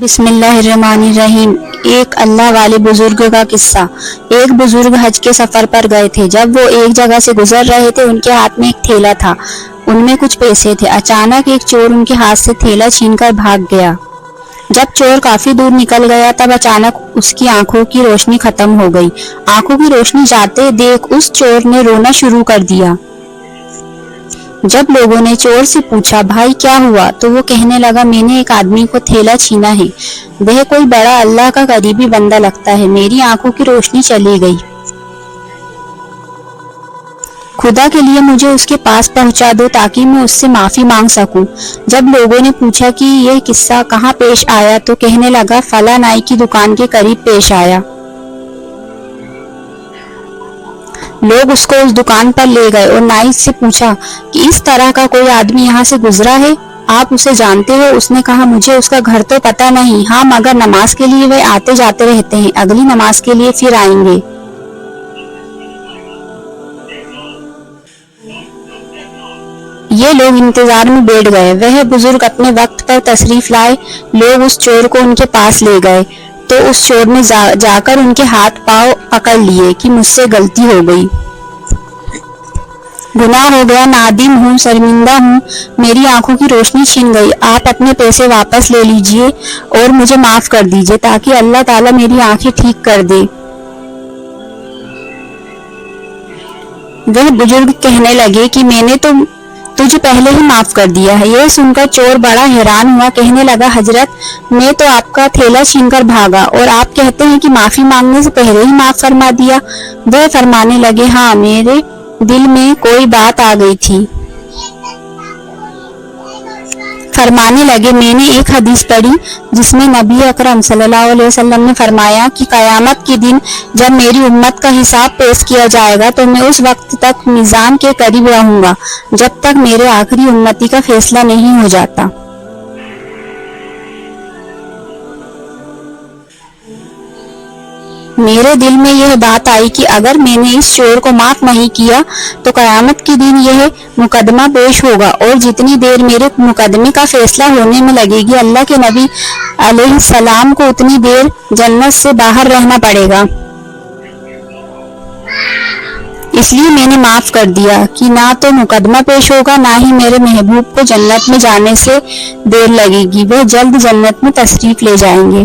بسم اللہ الرحمن الرحیم۔ ایک اللہ والے بزرگ کا قصہ۔ ایک بزرگ حج کے سفر پر گئے تھے۔ جب وہ ایک جگہ سے گزر رہے تھے ان کے ہاتھ میں ایک تھیلا تھا، ان میں کچھ پیسے تھے۔ اچانک ایک چور ان کے ہاتھ سے تھیلا چھین کر بھاگ گیا۔ جب چور کافی دور نکل گیا تب اچانک اس کی آنکھوں کی روشنی ختم ہو گئی۔ آنکھوں کی روشنی جاتے دیکھ اس چور نے رونا شروع کر دیا۔ جب لوگوں نے چور سے پوچھا بھائی کیا ہوا تو وہ کہنے لگا میں نے ایک آدمی کو تھیلا چھینا ہے، وہ کوئی بڑا اللہ کا قریبی بندہ لگتا ہے، میری آنکھوں کی روشنی چلی گئی، خدا کے لیے مجھے اس کے پاس پہنچا دو تاکہ میں اس سے معافی مانگ سکوں۔ جب لوگوں نے پوچھا کہ یہ قصہ کہاں پیش آیا تو کہنے لگا فلاں نائی کی دکان کے قریب پیش آیا۔ لوگ اس کو اس دکان پر لے گئے اور نائی سے پوچھا کہ اس طرح کا کوئی آدمی یہاں سے گزرا ہے، آپ اسے جانتے ہو؟ اس نے کہا مجھے اس کا گھر تو پتہ نہیں، ہاں مگر نماز کے لیے وہ آتے جاتے رہتے ہیں، اگلی نماز کے لیے پھر آئیں گے۔ یہ لوگ انتظار میں بیٹھ گئے۔ وہ بزرگ اپنے وقت پر تشریف لائے۔ لوگ اس چور کو ان کے پاس لے گئے تو اس چور نے جا کر ان کے ہاتھ پاؤں پکڑ لیے کہ مجھ سے غلطی ہو گئی، گناہ ہو گیا، نادم ہوں، شرمندہ ہوں، میری آنکھوں کی روشنی چھن گئی، آپ اپنے پیسے واپس لے لیجئے اور مجھے معاف کر دیجئے تاکہ اللہ تعالیٰ میری آنکھیں ٹھیک کر دے۔ وہ بزرگ کہنے لگے کہ میں نے تو تجھے پہلے ہی معاف کر دیا ہے۔ یہ سن کر چور بڑا حیران ہوا، کہنے لگا حضرت میں تو آپ کا تھیلا چھین کر بھاگا اور آپ کہتے ہیں کہ معافی مانگنے سے پہلے ہی معاف فرما دیا۔ وہ فرمانے لگے ہاں میرے دل میں کوئی بات آ گئی تھی۔ فرمانے لگے میں نے ایک حدیث پڑھی جس میں نبی اکرم صلی اللہ علیہ وسلم نے فرمایا کہ قیامت کے دن جب میری امت کا حساب پیش کیا جائے گا تو میں اس وقت تک میزان کے قریب رہوں گا جب تک میرے آخری امتی کا فیصلہ نہیں ہو جاتا۔ میرے دل میں یہ بات آئی کہ اگر میں نے اس چور کو معاف نہیں کیا تو قیامت کے دن یہ مقدمہ پیش ہوگا اور جتنی دیر میرے مقدمے کا فیصلہ ہونے میں لگے گی اللہ کے نبی علیہ السلام کو اتنی دیر جنت سے باہر رہنا پڑے گا، اس لیے میں نے معاف کر دیا کہ نہ تو مقدمہ پیش ہوگا نہ ہی میرے محبوب کو جنت میں جانے سے دیر لگے گی، وہ جلد جنت میں تشریف لے جائیں گے۔